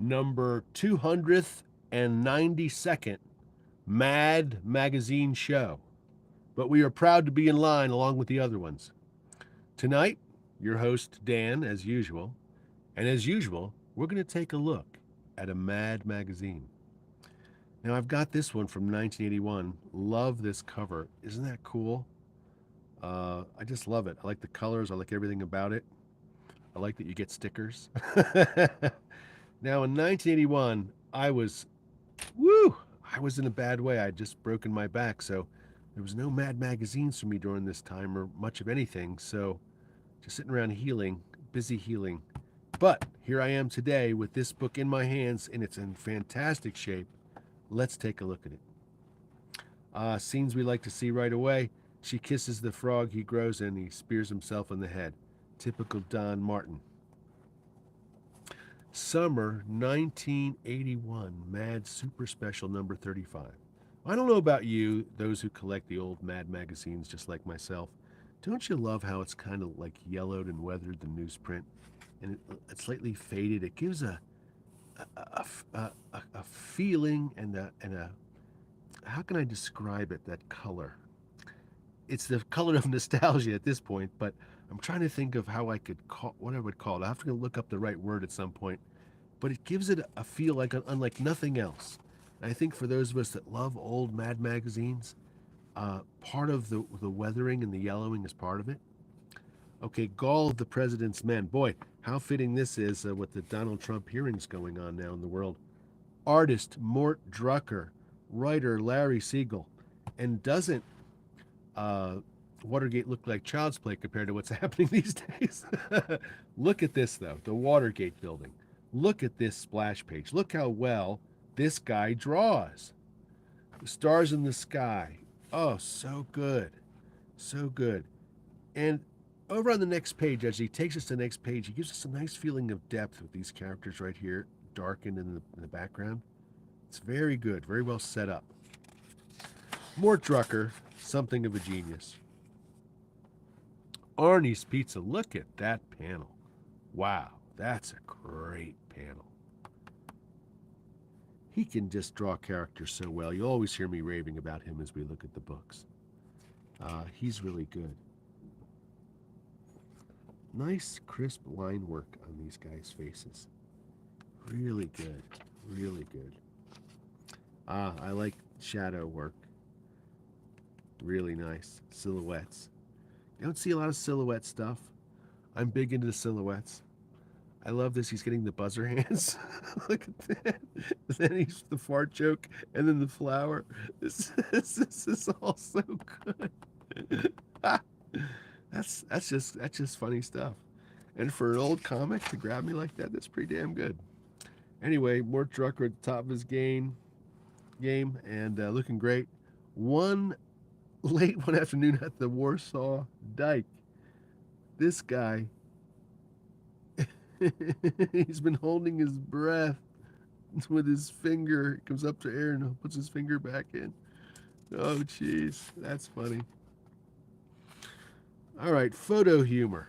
number 292nd Mad Magazine show. But we are proud to be in line along with the other ones. Tonight, your host, Dan, as usual. And as usual, we're going to take a look at a Mad magazine. Now, I've got this one from 1981. Love this cover. Isn't that cool? I just love it. I like the colors. I like everything about it. I like that you get stickers. Now, in 1981, I was in a bad way. I'd just broken my back, so there was no Mad magazines for me during this time or much of anything. So, just sitting around healing, busy healing. But here I am today with this book in my hands, and it's in fantastic shape. Let's take a look at it. Scenes we like to see right away. She kisses the frog he grows in. He spears himself in the head. Typical Don Martin. Summer 1981, Mad Super Special number 35. I don't know about you, those who collect the old Mad magazines just like myself. Don't you love how it's kind of like yellowed and weathered, the newsprint? And it's slightly faded. It gives a feeling and a how can I describe it, that color? It's the color of nostalgia at this point, but I'm trying to think of how I could call what I would call it. I have to look up the right word at some point, but it gives it a feel like unlike nothing else. And I think for those of us that love old Mad magazines, part of the weathering and the yellowing is part of it. Okay, Gall of the President's Men. Boy, how fitting this is with the Donald Trump hearings going on now in the world. Artist Mort Drucker, writer Larry Siegel, and doesn't uh, Watergate look like child's play compared to what's happening these days? Look at this, though, the Watergate building. Look at this splash page. Look how well this guy draws. The stars in the sky. Oh, so good. So good. And over on the next page, as he takes us to the next page, he gives us a nice feeling of depth with these characters right here, darkened in the background. It's very good, very well set up. Mort Drucker, something of a genius. Arnie's Pizza, look at that panel. Wow, that's a great panel. He can just draw characters so well. You always hear me raving about him as we look at the books. He's really good. Nice, crisp line work on these guys' faces. Really good. Really good. I like shadow work. Really nice. Silhouettes. You don't see a lot of silhouette stuff. I'm big into the silhouettes. I love this. He's getting the buzzer hands. Look at that. Then he's the fart joke, and then the flower. This is all so good. That's just funny stuff. And for an old comic to grab me like that, that's pretty damn good. Anyway, Mort Drucker at the top of his game and looking great. One late one afternoon at the Warsaw Dyke. This guy, he's been holding his breath with his finger. He comes up to air and puts his finger back in. Oh, jeez, that's funny. All right, photo humor.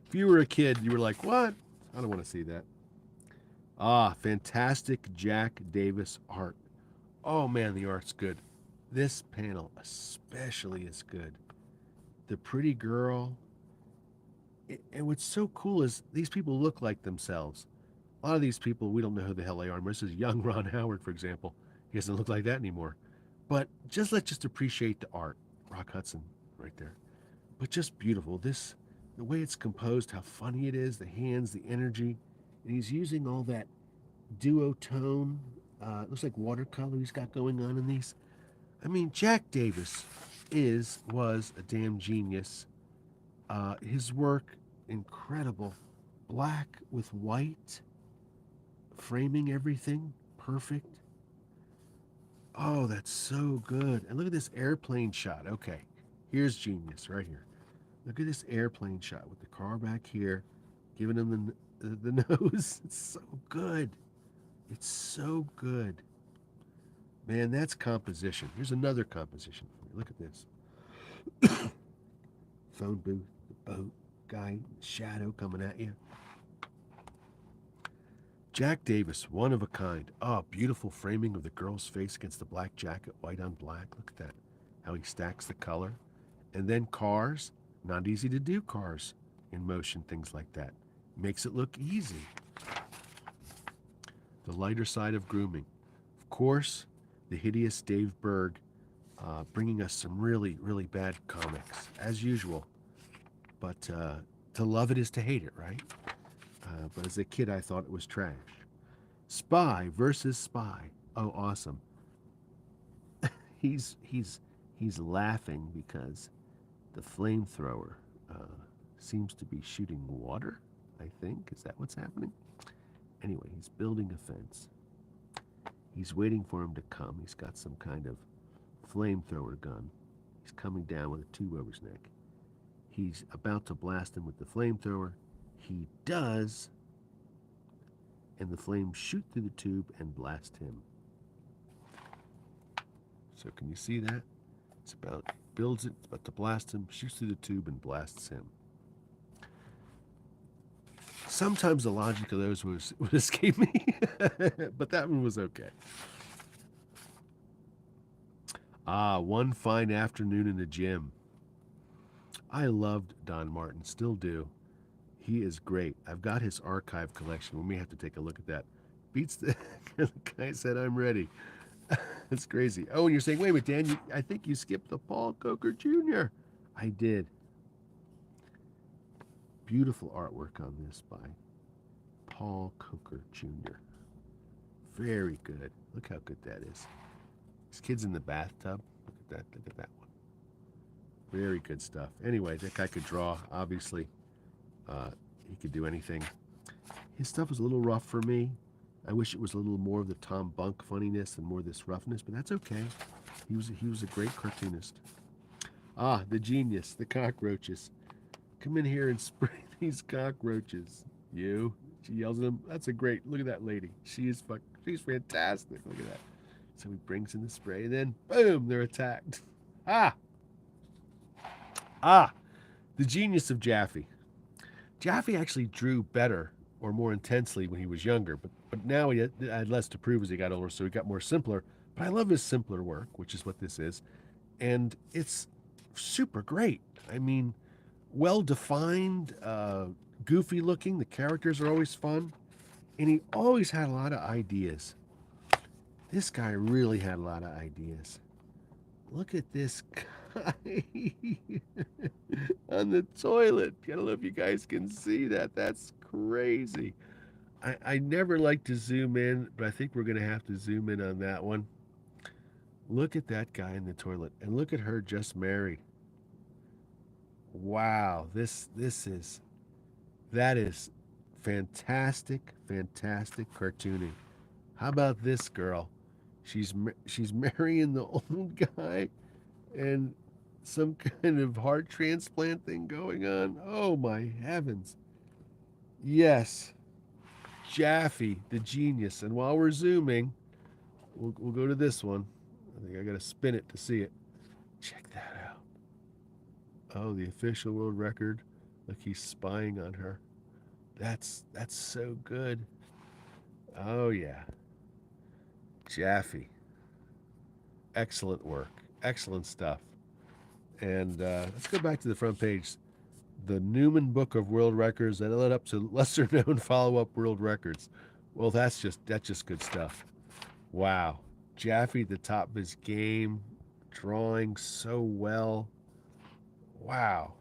If you were a kid, you were like, what? I don't want to see that. Fantastic Jack Davis art. Oh, man, the art's good. This panel especially is good. The pretty girl. And what's so cool is these people look like themselves. A lot of these people, we don't know who the hell they are. This is young Ron Howard, for example. He doesn't look like that anymore. But let's just appreciate the art. Rock Hudson, right there. But just beautiful. The way it's composed, how funny it is, the hands, the energy. And he's using all that duotone. It looks like watercolor he's got going on in these. I mean, Jack Davis was a damn genius. His work, incredible. Black with white, framing everything, perfect. Oh, that's so good. And look at this airplane shot. Okay, here's genius right here. Look at this airplane shot with the car back here, giving him the nose. It's so good. It's so good. Man, that's composition. Here's another composition for you. Look at this. Phone booth, the boat, guy, shadow coming at you. Jack Davis, one of a kind. Oh, beautiful framing of the girl's face against the black jacket, white on black. Look at that. How he stacks the color. And then cars. Not easy to do cars in motion, things like that. Makes it look easy. The lighter side of grooming. Of course, the hideous Dave Berg bringing us some really, really bad comics, as usual. But to love it is to hate it, right? But as a kid, I thought it was trash. Spy versus Spy. Oh, awesome. He's he's he's laughing because the flamethrower seems to be shooting water. I think is that what's happening? Anyway, he's building a fence. He's waiting for him to come. He's got some kind of flamethrower gun. He's coming down with a tube over his neck. He's about to blast him with the flamethrower. He does, and the flames shoot through the tube and blast him. So can you see that? It's about builds it, it's about to blast him, shoots through the tube and blasts him. Sometimes the logic of those would escape me, but that one was okay. One fine afternoon in the gym. I loved Don Martin, still do. He is great. I've got his archive collection. We may have to take a look at that. Beats the guy said, I'm ready. That's crazy. Oh, and you're saying, wait a minute, Dan, I think you skipped the Paul Coker Jr. I did. Beautiful artwork on this by Paul Coker Jr. Very good. Look how good that is. This kid's in the bathtub. Look at that. Look at that one. Very good stuff. Anyway, that guy could draw, obviously. He could do anything. His stuff was a little rough for me. I wish it was a little more of the Tom Bunk funniness and more of this roughness, but that's okay. He was a great cartoonist. The genius, the cockroaches. Come in here and spray these cockroaches. You. She yells at him. That's a great. Look at that lady. She's fantastic. Look at that. So he brings in the spray, and then boom, they're attacked. The genius of Jaffe. Jaffe actually drew better or more intensely when he was younger, but now he had less to prove as he got older, so he got more simpler. But I love his simpler work, which is what this is, and it's super great. I mean, well defined, goofy looking. The characters are always fun, and he always had a lot of ideas. This guy really had a lot of ideas. Look at this guy on the toilet. I don't know if you guys can see that. That's crazy. I never like to zoom in, but I think we're going to have to zoom in on that one. Look at that guy in the toilet, and look at her just married. Wow, that is fantastic, fantastic cartooning. How about this girl? She's marrying the old guy, and some kind of heart transplant thing going on. Oh my heavens! Yes, Jaffe, the genius. And while we're zooming, we'll go to this one. I think I got to spin it to see it. Check that out. Oh, the official world record. Look, he's spying on her. That's so good. Oh yeah, Jaffe. Excellent work. Excellent stuff. And let's go back to the front page. The Newman Book of World Records that led up to lesser known follow-up world records. Well, that's just good stuff. Wow. Jaffe at the top of his game, drawing so well. Wow.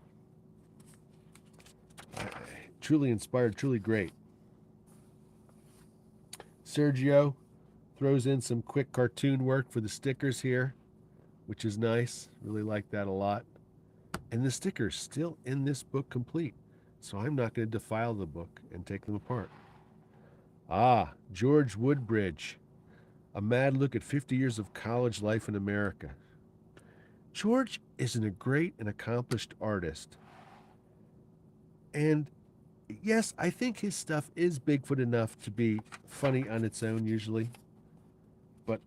Truly inspired, truly great. Sergio throws in some quick cartoon work for the stickers here, which is nice. Really like that a lot. And the stickers still in this book complete, so I'm not going to defile the book and take them apart. George Woodbridge, a mad look at 50 years of college life in America. George is a great and accomplished artist. And yes, I think his stuff is Bigfoot enough to be funny on its own usually. But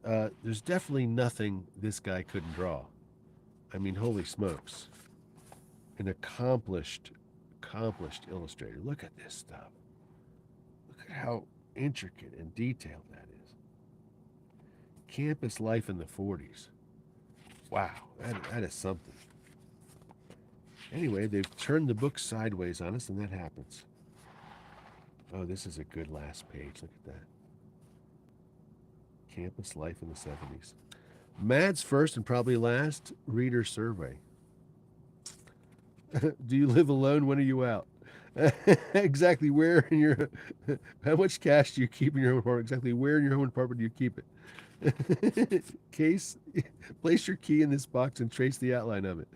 there's definitely nothing this guy couldn't draw. I mean, holy smokes. An accomplished illustrator. Look at this stuff. Look at how intricate and detailed that is. Campus life in the 40s. Wow, that is something. Anyway, they've turned the book sideways on us, and that happens. Oh, this is a good last page. Look at that. Campus life in the 70s. Mad's first and probably last reader survey. Do you live alone? When are you out? Exactly where in your how much cash do you keep in your home apartment? Exactly where in your home apartment do you keep it? Case, place your key in this box and trace the outline of it.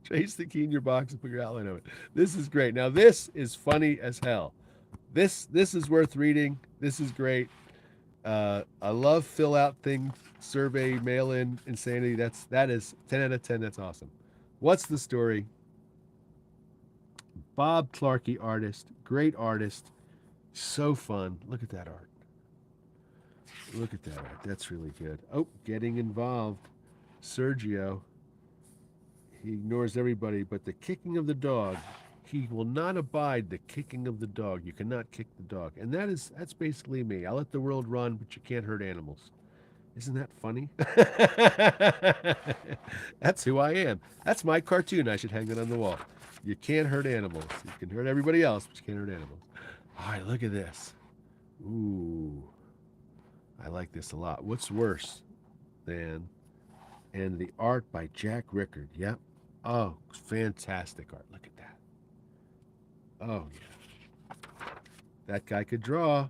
Trace the key in your box and put your outline of it. This is great. Now this is funny as hell. This is worth reading. This is great. I love fill out thing, survey, mail in insanity. That is 10 out of 10. That's awesome. What's the story? Bob Clarkey, artist, great artist, so fun. Look at that art. Look at that art. That's really good. Oh, getting involved. Sergio. He ignores everybody, but the kicking of the dog. He will not abide the kicking of the dog. You cannot kick the dog. And that's basically me. I let the world run, but you can't hurt animals. Isn't that funny? That's who I am. That's my cartoon. I should hang it on the wall. You can't hurt animals. You can hurt everybody else, but you can't hurt animals. All right, look at this. Ooh, I like this a lot. What's worse than, and the art by Jack Rickard. Yep. Oh, fantastic art. Look at that. Oh, yeah. That guy could draw.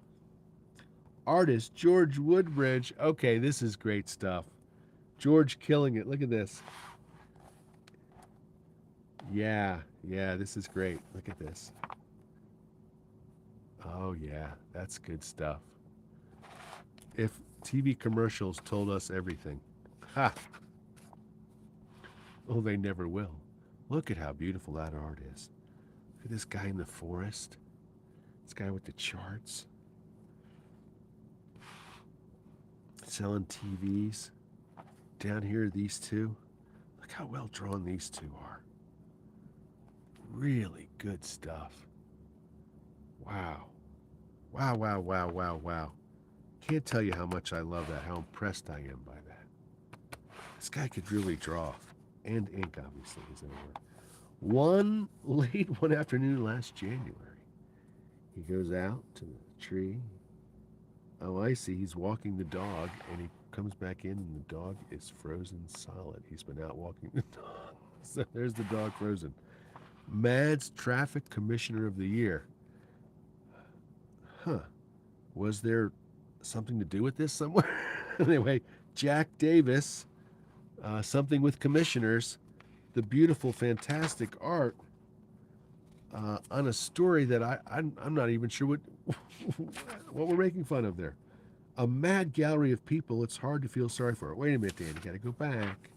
Artist George Woodbridge. Okay, this is great stuff. George killing it. Look at this. Yeah, this is great. Look at this. Oh, yeah, that's good stuff. If TV commercials told us everything. Ha! Oh, they never will. Look at how beautiful that art is. Look at this guy in the forest. This guy with the charts. Selling TVs. Down here, these two. Look how well drawn these two are. Really good stuff. Wow. Wow. Can't tell you how much I love that, how impressed I am by that. This guy could really draw. And ink, obviously, is over. One afternoon last January, he goes out to the tree. Oh, I see. He's walking the dog, and he comes back in, and the dog is frozen solid. He's been out walking the dog. So there's the dog frozen. Mad's Traffic Commissioner of the Year. Huh. Was there something to do with this somewhere? Anyway, Jack Davis, something with commissioners, the beautiful, fantastic art on a story that I'm not even sure what we're making fun of there. A mad gallery of people. It's hard to feel sorry for. Wait a minute, Dan. You got to go back.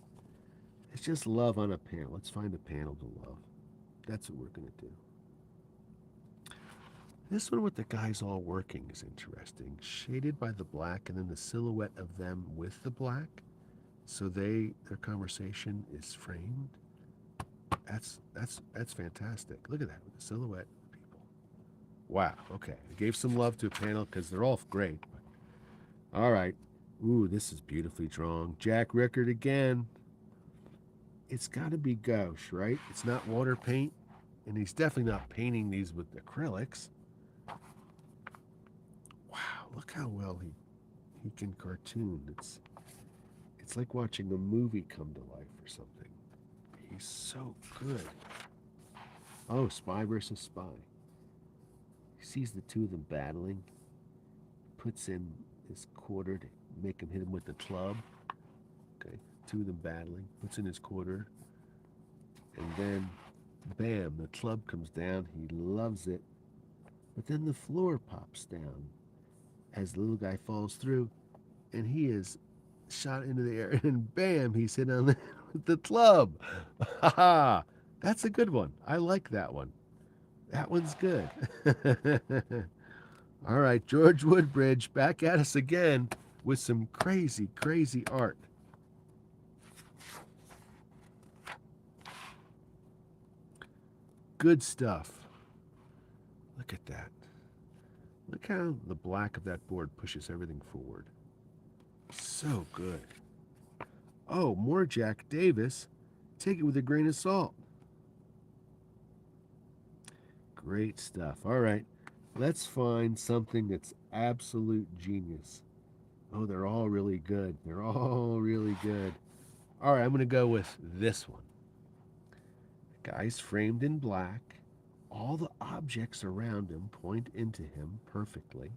It's just love on a panel. Let's find a panel to love. That's what we're going to do. This one with the guys all working is interesting. Shaded by the black, and then the silhouette of them with the black. So their conversation is framed. That's fantastic. Look at that with the silhouette of people. Wow. Okay. I gave some love to a panel because they're all great. All right. Ooh, this is beautifully drawn. Jack Rickard again. It's got to be gouache, right? It's not water paint, and he's definitely not painting these with acrylics. Wow, look how well he can cartoon. It's like watching a movie come to life or something. He's so good. Oh, spy versus spy. He sees the two of them battling, puts in his quarter to make him hit him with the club. Okay, two of them battling, puts in his quarter, and then bam, the club comes down. He loves it, but then the floor pops down as the little guy falls through, and he is shot into the air, and bam, he's hit on the club. Ha ha! That's a good one. I like that one. That one's good. All right, George Woodbridge back at us again with some crazy, crazy art. Good stuff. Look at that. Look how the black of that board pushes everything forward. So good. Oh, more Jack Davis. Take it with a grain of salt. Great stuff. All right, let's find something that's absolute genius. Oh, they're all really good. They're all really good. All right, I'm going to go with this one. The guy's framed in black. All the objects around him point into him perfectly.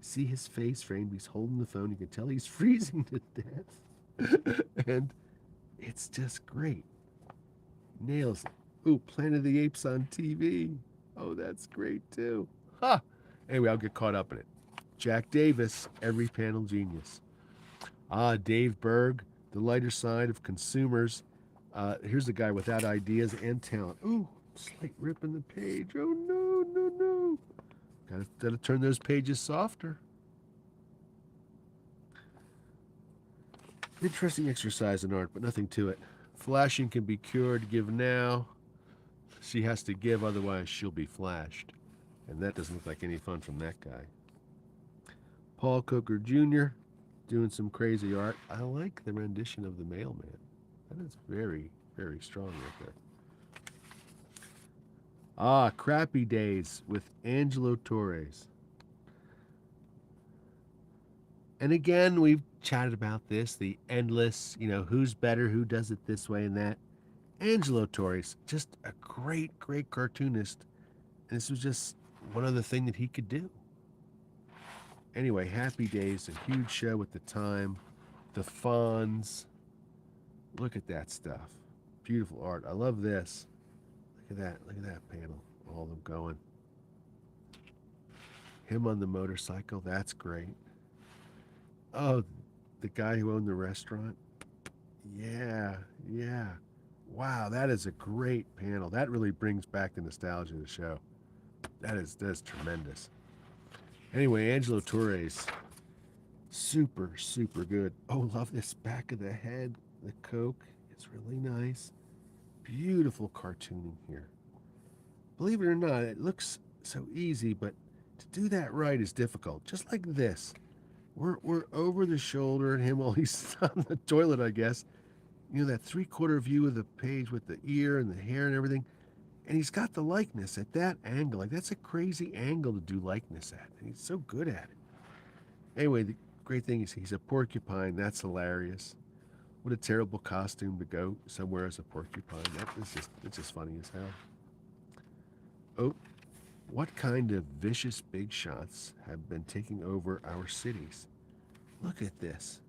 See his face framed. He's holding the phone. You can tell he's freezing to death. And it's just great. Nails it. Ooh, Planet of the Apes on TV. Oh, that's great too. Ha! Anyway, I'll get caught up in it. Jack Davis, every panel genius. Ah, Dave Berg, the lighter side of consumers. Here's a guy without ideas and talent. Ooh, slight rip in the page. Oh no, no, no. Gotta turn those pages softer. Interesting exercise in art, but nothing to it. Flashing can be cured. Give now. She has to give, otherwise she'll be flashed. And that doesn't look like any fun from that guy. Paul Coker Jr. doing some crazy art. I like the rendition of the mailman. That is very, very strong right there. Ah, Crappy Days with Angelo Torres. And again, we've chatted about this, the endless, who's better, who does it this way and that. Angelo Torres, just a great, great cartoonist. And this was just one other thing that he could do. Anyway, Happy Days, a huge show at the time. The Fonz. Look at that stuff. Beautiful art. I love this. Look at that. Look at that panel. All of them going. Him on the motorcycle. That's great. Oh, the guy who owned the restaurant. Yeah, yeah. Wow, that is a great panel. That really brings back the nostalgia of the show. That is tremendous. Anyway, Angelo Torres, super, super good. Oh, love this back of the head. The Coke. It's really nice. Beautiful cartooning here. Believe it or not, it looks so easy, but to do that right is difficult. Just like this. We're over the shoulder at him while he's on the toilet, I guess. That three-quarter view of the page with the ear and the hair and everything. And he's got the likeness at that angle. Like, that's a crazy angle to do likeness at. And he's so good at it. Anyway, the great thing is he's a porcupine. That's hilarious. What a terrible costume to go somewhere as a porcupine. It's just funny as hell. Oh, what kind of vicious big shots have been taking over our cities? Look at this.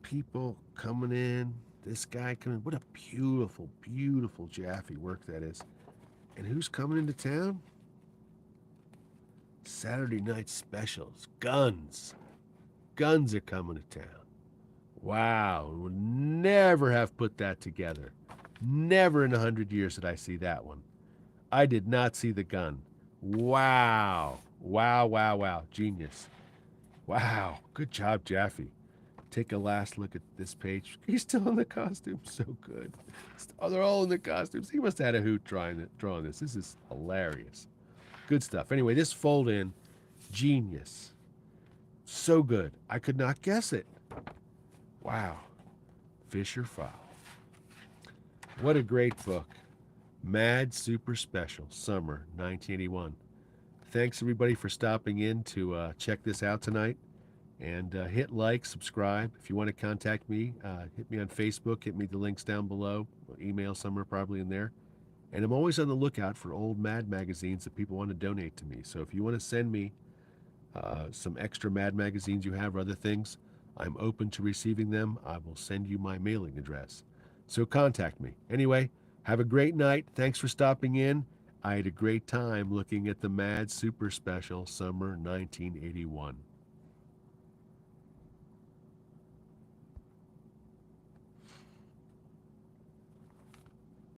People coming in. This guy coming. What a beautiful, beautiful Jaffe work that is. And who's coming into town? Saturday night specials. Guns. Guns are coming to town. Wow. Would never have put that together. Never in 100 years did I see that one. I did not see the gun. Wow. Wow, wow, wow. Genius. Wow. Good job, Jaffe. Take a last look at this page. He's still in the costume. So good. Oh, they're all in the costumes. He must have had a hoot drawing this. This is hilarious. Good stuff. Anyway, this fold in, genius. So good. I could not guess it. Wow. Fisher Fowl. What a great book. Mad Super Special, Summer 1981. Thanks, everybody, for stopping in to check this out tonight. And hit like, subscribe. If you want to contact me, hit me on Facebook. Hit me the links down below. Email somewhere probably in there. And I'm always on the lookout for old Mad magazines that people want to donate to me. So if you want to send me some extra Mad magazines you have or other things, I'm open to receiving them. I will send you my mailing address. So contact me. Anyway, have a great night. Thanks for stopping in. I had a great time looking at the Mad Super Special Summer 1981.